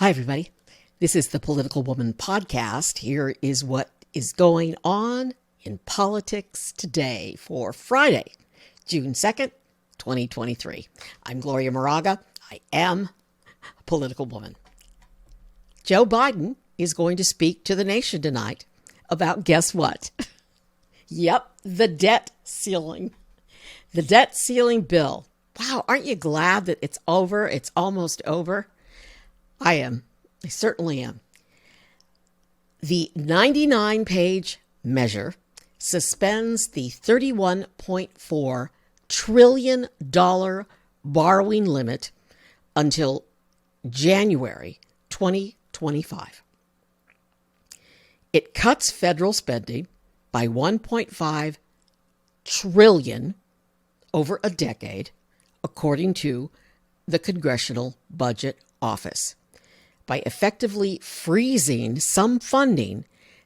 Hi, everybody. This is the Political Woman Podcast. Here is what is going on in politics today for Friday, June 2nd, 2023. I'm Gloria Moraga. I am a political woman. Joe Biden is going to speak to the nation tonight about, guess what? Yep, the debt ceiling. The debt ceiling bill. Wow, aren't you glad that it's over? It's almost over. I am. I certainly am. The 99-page measure suspends the $31.4 trillion borrowing limit until January 2025. It cuts federal spending by $1.5 trillion over a decade, according to the Congressional Budget Office, by effectively freezing some funding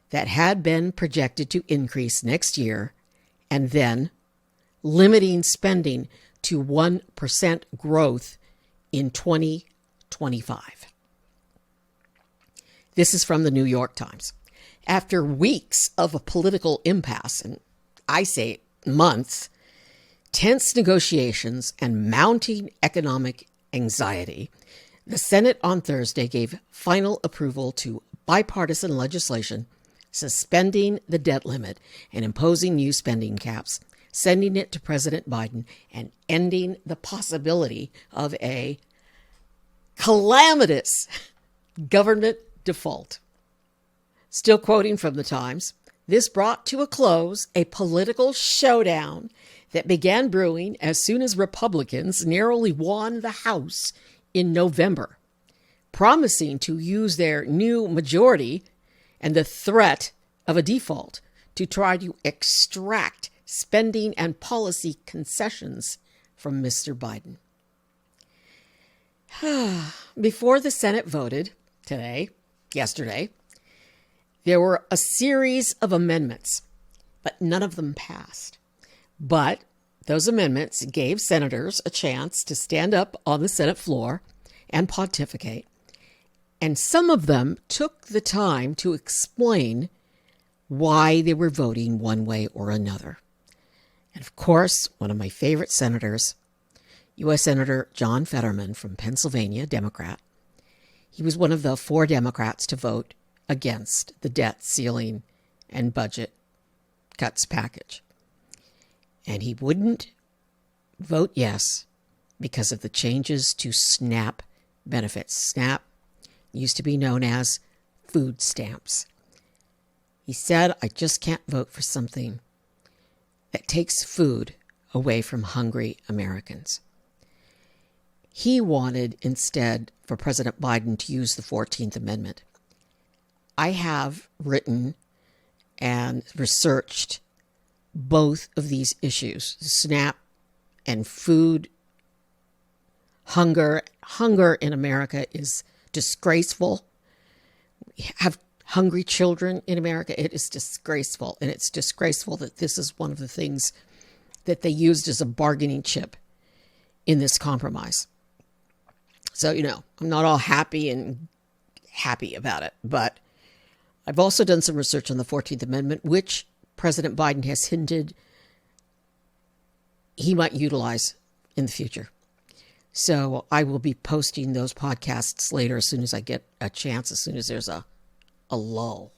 that had been projected to increase next year and then limiting spending to 1% growth in 2025. This is from the New York Times. After weeks of a political impasse, and I say months, tense negotiations and mounting economic anxiety, the Senate on Thursday gave final approval to bipartisan legislation suspending the debt limit and imposing new spending caps, sending it to President Biden, and ending the possibility of a calamitous government default. Still quoting from the Times, this brought to a close a political showdown that began brewing as soon as Republicans narrowly won the House in November, promising to use their new majority and the threat of a default to try to extract spending and policy concessions from Mr. Biden. Before the Senate voted yesterday, there were a series of amendments, but none of them passed. But those amendments gave senators a chance to stand up on the Senate floor and pontificate. And some of them took the time to explain why they were voting one way or another. And of course, one of my favorite senators, U.S. Senator John Fetterman from Pennsylvania, Democrat, he was one of the 4 Democrats to vote against the debt ceiling and budget cuts package. And he wouldn't vote yes because of the changes to SNAP benefits. SNAP used to be known as food stamps. He said, I just can't vote for something that takes food away from hungry Americans. He wanted instead for President Biden to use the 14th Amendment. I have written and researched both of these issues, SNAP and food. Hunger in America is disgraceful. We have hungry children in America. It is disgraceful. And it's disgraceful that this is one of the things that they used as a bargaining chip in this compromise. So, I'm not all happy about it, but I've also done some research on the 14th Amendment, which President Biden has hinted he might utilize in the future. So I will be posting those podcasts later as soon as I get a chance, as soon as there's a lull.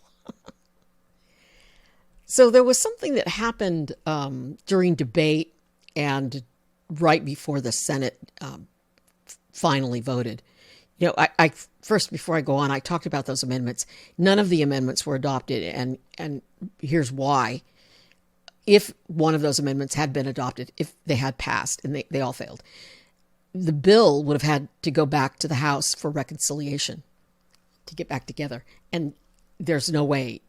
So there was something that happened during debate and right before the Senate finally voted. I first, before I go on, I talked about those amendments. None of the amendments were adopted, and here's why. If one of those amendments had been adopted, if they had passed, and they all failed, the bill would have had to go back to the House for reconciliation to get back together. And there's no way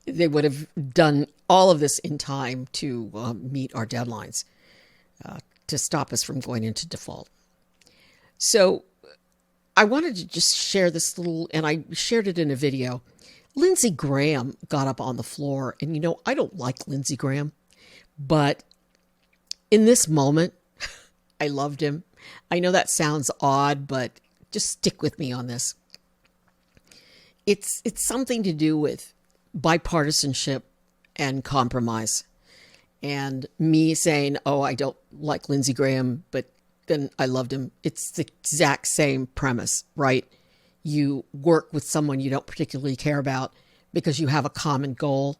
they would have done all of this in time to meet our deadlines to stop us from going into default. So I wanted to just share this little, and I shared it in a video. Lindsey Graham got up on the floor, and I don't like Lindsey Graham, but in this moment, I loved him. I know that sounds odd, but just stick with me on this. It's something to do with bipartisanship and compromise. And me saying, oh, I don't like Lindsey Graham, but then I loved him. It's the exact same premise, right? You work with someone you don't particularly care about because you have a common goal.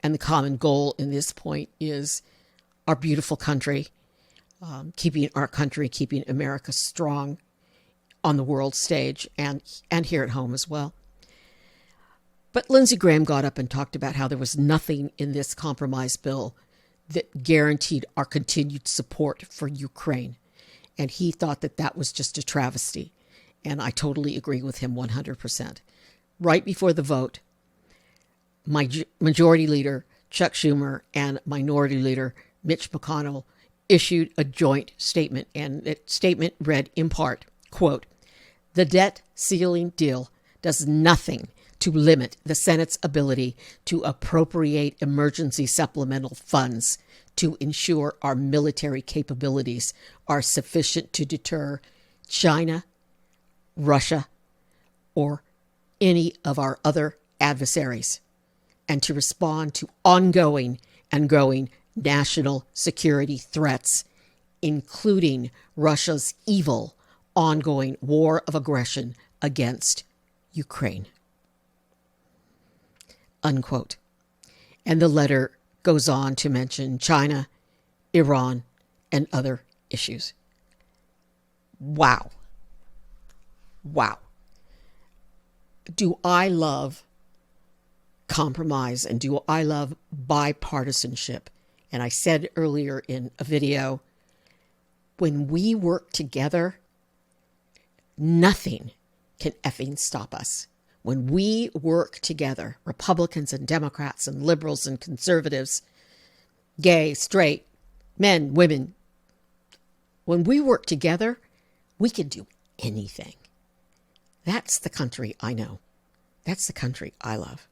And the common goal in this point is our beautiful country, keeping America strong on the world stage and here at home as well. But Lindsey Graham got up and talked about how there was nothing in this compromise bill that guaranteed our continued support for Ukraine. And he thought that that was just a travesty. And I totally agree with him 100%. Right before the vote, my majority leader, Chuck Schumer, and minority leader, Mitch McConnell, issued a joint statement. And that statement read in part, quote, "The debt ceiling deal does nothing to limit the Senate's ability to appropriate emergency supplemental funds to ensure our military capabilities are sufficient to deter China, Russia, or any of our other adversaries, and to respond to ongoing and growing national security threats, including Russia's evil ongoing war of aggression against Ukraine." Unquote. And the letter goes on to mention China, Iran, and other issues. Wow. Wow. Do I love compromise and do I love bipartisanship? And I said earlier in a video, when we work together, nothing can effing stop us. When we work together, Republicans and Democrats and liberals and conservatives, gay, straight, men, women, when we work together, we can do anything. That's the country I know. That's the country I love.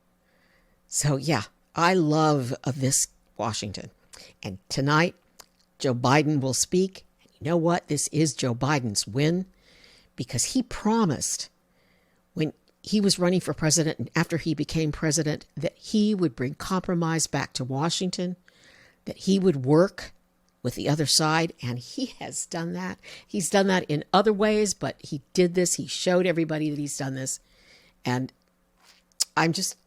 So yeah, I love this Washington. And tonight, Joe Biden will speak. And you know what? This is Joe Biden's win because he promised when he was running for president and after he became president that he would bring compromise back to Washington, that he would work with the other side, and he has done that. He's done that in other ways, but he did this. He showed everybody that he's done this, and I'm just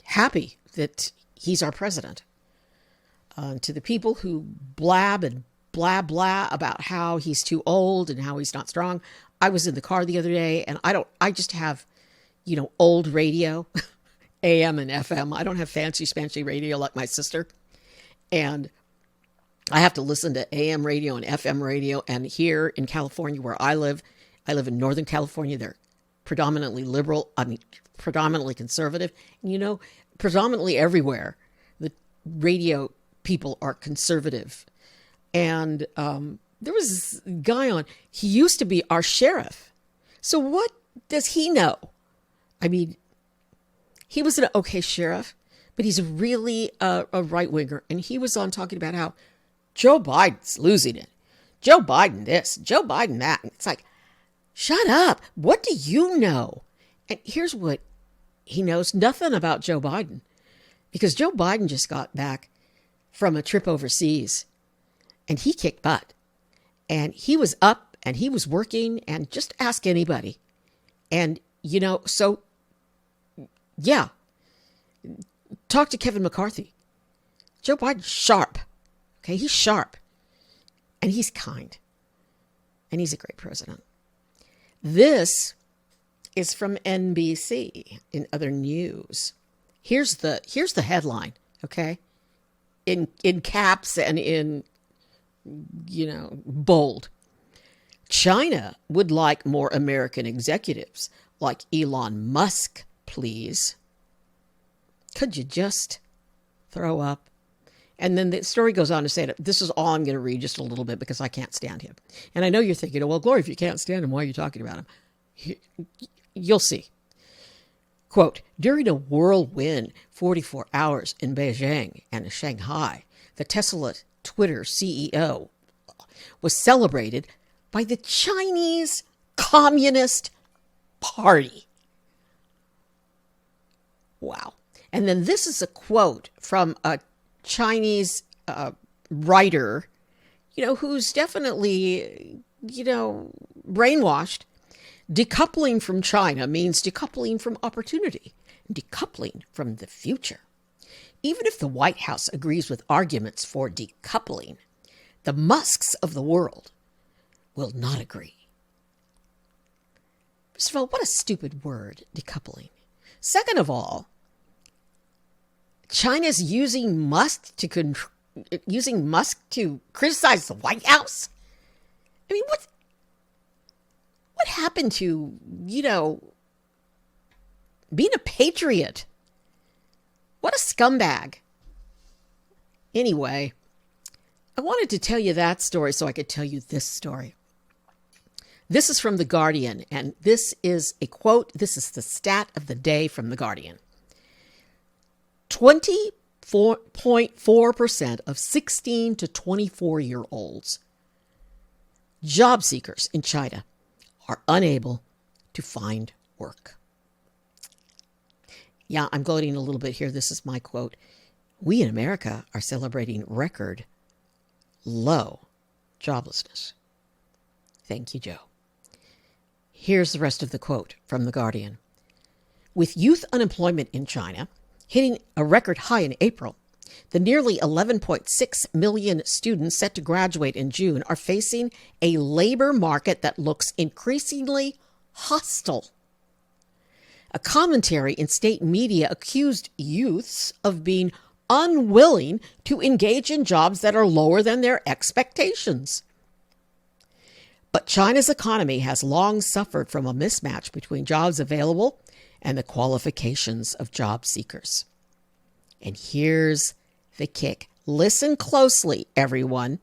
happy that he's our president. To the people who blab and blah, blah about how he's too old and how he's not strong, I was in the car the other day and I just have, old radio, AM and FM. I don't have fancy spancy radio like my sister. And I have to listen to AM radio and FM radio. And here in California where I live in Northern California. They're predominantly liberal, predominantly conservative. Predominantly everywhere, the radio people are conservative. And there was this guy on, he used to be our sheriff. So what does he know? I mean, he was an okay sheriff, but he's really a right-winger. And he was on talking about how Joe Biden's losing it. Joe Biden this, Joe Biden that. And it's like, shut up. What do you know? And here's what he knows: nothing about Joe Biden. Because Joe Biden just got back from a trip overseas and he kicked butt. And he was up and he was working, and just ask anybody. And, so, yeah, talk to Kevin McCarthy. Joe Biden's sharp. Okay, he's sharp. And he's kind. And he's a great president. This is from NBC in other news. Here's the headline, okay? In caps and in bold. China would like more American executives like Elon Musk, please. Could you just throw up? And then the story goes on to say that this is all I'm going to read just a little bit because I can't stand him. And I know you're thinking, well, Gloria, if you can't stand him, why are you talking about him? You'll see. Quote, during a whirlwind 44 hours in Beijing and Shanghai, the Tesla Twitter CEO was celebrated by the Chinese Communist Party. Wow. And then this is a quote from a Chinese writer, who's definitely, brainwashed. Decoupling from China means decoupling from opportunity, decoupling from the future. Even if the White House agrees with arguments for decoupling, the Musks of the world will not agree. First of all, what a stupid word, decoupling. Second of all, China's using Musk to criticize the White House? I mean, what happened to, being a patriot? What a scumbag. Anyway, I wanted to tell you that story so I could tell you this story. This is from The Guardian, and this is a quote. This is the stat of the day from The Guardian. 20.4% of 16 to 24-year-olds, job seekers in China, are unable to find work. Yeah, I'm gloating a little bit here. This is my quote. We in America are celebrating record low joblessness. Thank you, Joe. Here's the rest of the quote from The Guardian. With youth unemployment in China hitting a record high in April, the nearly 11.6 million students set to graduate in June are facing a labor market that looks increasingly hostile. A commentary in state media accused youths of being unwilling to engage in jobs that are lower than their expectations. But China's economy has long suffered from a mismatch between jobs available and the qualifications of job seekers. And here's the kick. Listen closely, everyone.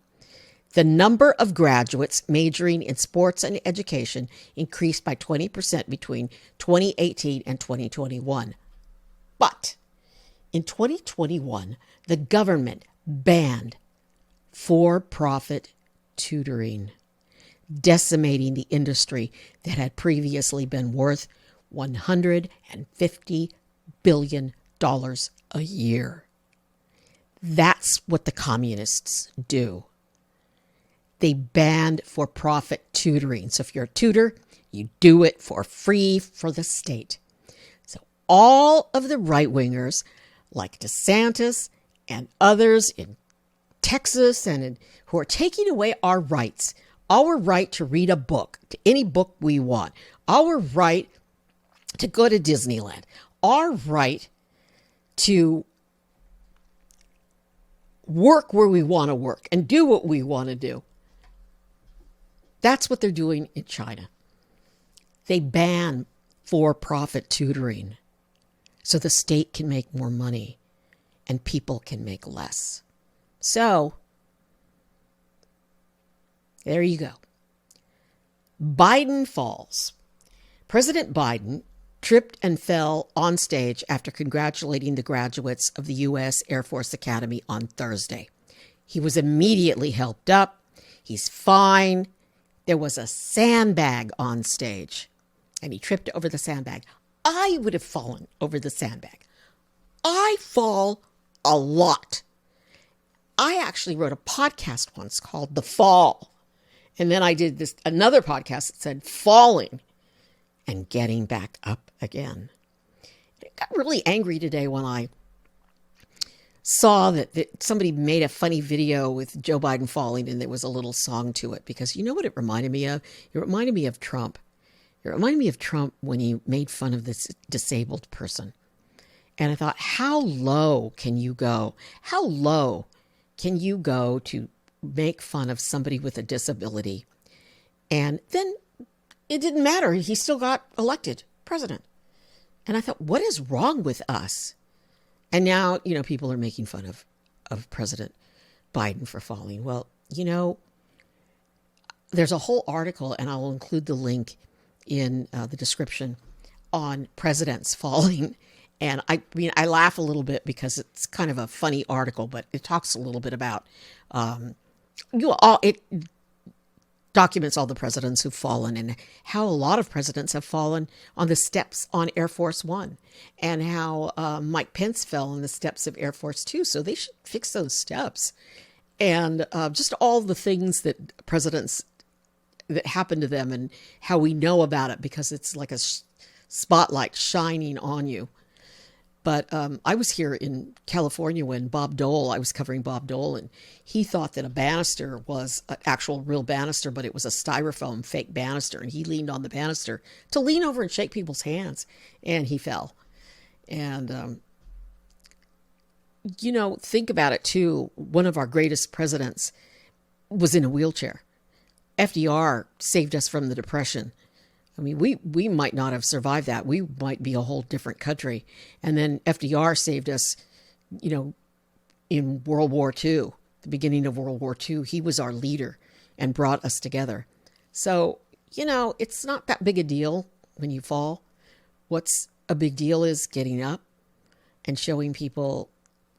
The number of graduates majoring in sports and education increased by 20% between 2018 and 2021. But in 2021, the government banned for-profit tutoring, decimating the industry that had previously been worth $150 billion a year. That's what the communists do. They banned for-profit tutoring. So if you're a tutor, you do it for free for the state. So all of the right-wingers like DeSantis and others in Texas and who are taking away our rights, our right to read a book, to any book we want, our right to go to Disneyland, our right to work where we want to work and do what we want to do. That's what they're doing in China. They ban for-profit tutoring so the state can make more money and people can make less. So, there you go. Biden falls. President Biden tripped and fell on stage after congratulating the graduates of the U.S. Air Force Academy on Thursday. He was immediately helped up. He's fine. There was a sandbag on stage, and he tripped over the sandbag. I would have fallen over the sandbag. I fall a lot. I actually wrote a podcast once called The Fall. And then I did another podcast that said falling and getting back up again. I got really angry today when I saw that somebody made a funny video with Joe Biden falling and there was a little song to it, because you know what it reminded me of? It reminded me of Trump. It reminded me of Trump when he made fun of this disabled person. And I thought, how low can you go? How low can you go to make fun of somebody with a disability? And then it didn't matter. He still got elected president. And I thought, what is wrong with us? And now, people are making fun of President Biden for falling. Well, there's a whole article, and I'll include the link in the description, on presidents falling. And I laugh a little bit because it's kind of a funny article, but it talks a little bit about Donald documents all the presidents who've fallen and how a lot of presidents have fallen on the steps on Air Force One, and how Mike Pence fell on the steps of Air Force Two. So they should fix those steps. And just all the things that presidents that happen to them and how we know about it, because it's like a spotlight shining on you. But I was here in California when I was covering Bob Dole, and he thought that a banister was an actual real banister, but it was a styrofoam fake banister. And he leaned on the banister to lean over and shake people's hands, and he fell. And, think about it too. One of our greatest presidents was in a wheelchair. FDR saved us from the Depression. I mean, we might not have survived that. We might be a whole different country. And then FDR saved us, in World War II, the beginning of World War II. He was our leader and brought us together. So, it's not that big a deal when you fall. What's a big deal is getting up and showing people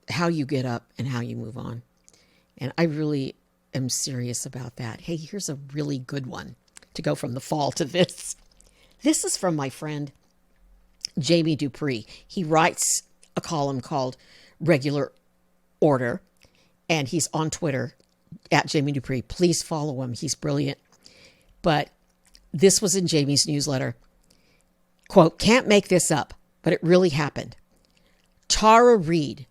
how you get up and how you move on. And I really am serious about that. Hey, here's a really good one to go from the fall to this. This is from my friend, Jamie Dupree. He writes a column called Regular Order, and he's on Twitter at Jamie Dupree. Please follow him. He's brilliant. But this was in Jamie's newsletter. Quote, "Can't make this up, but it really happened. Tara Reade,"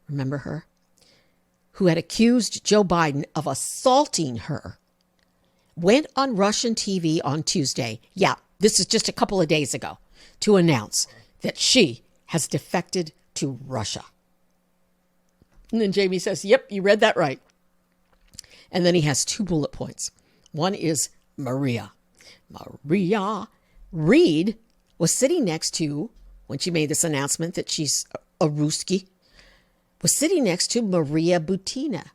remember her, "who had accused Joe Biden of assaulting her, went on Russian TV on Tuesday." Yeah, this is just a couple of days ago, to announce that she has defected to Russia. And then Jamie says, yep, you read that right. And then he has 2 bullet points. One is Maria. Maria Reade was sitting next to, when she made this announcement that she's a Ruski, was sitting next to Maria Butina,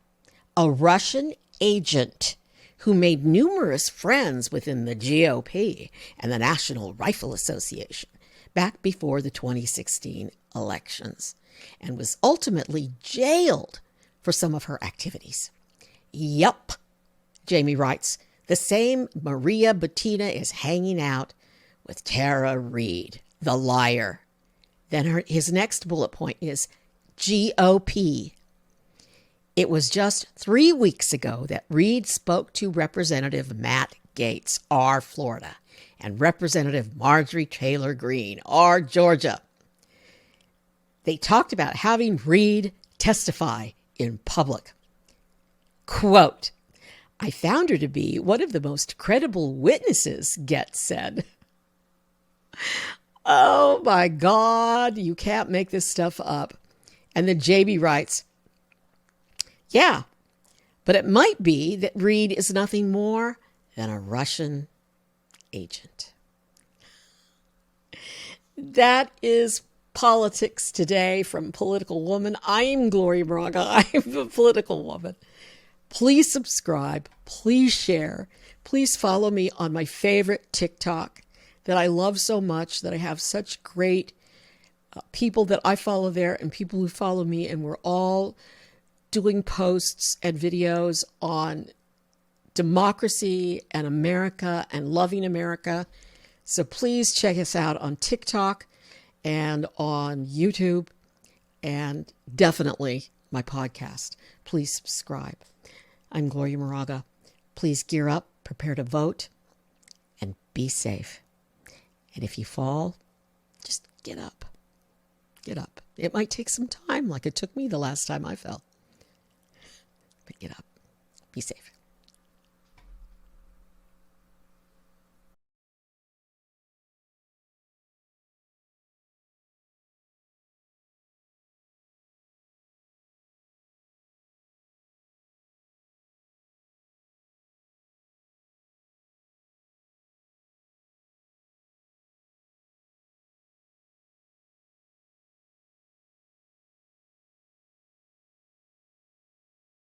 a Russian agent who made numerous friends within the GOP and the National Rifle Association back before the 2016 elections, and was ultimately jailed for some of her activities. Yup, Jamie writes, the same Maria Butina is hanging out with Tara Reade, the liar. Then his next bullet point is GOP. It was just 3 weeks ago that Reade spoke to Representative Matt Gaetz, R. Florida, and Representative Marjorie Taylor Greene, R. Georgia. They talked about having Reade testify in public. Quote, "I found her to be one of the most credible witnesses," Gaetz said. Oh my God, you can't make this stuff up. And then Jamie writes, yeah, but it might be that Reade is nothing more than a Russian agent. That is Politics Today from Political Woman. I'm Gloria Moraga. I'm a political woman. Please subscribe. Please share. Please follow me on my favorite TikTok that I love so much, that I have such great people that I follow there and people who follow me, and we're all doing posts and videos on democracy and America and loving America. So please check us out on TikTok and on YouTube, and definitely my podcast. Please subscribe. I'm Gloria Moraga. Please gear up, prepare to vote, and be safe. And if you fall, just get up. Get up. It might take some time, like it took me the last time I fell. But get up. Be safe.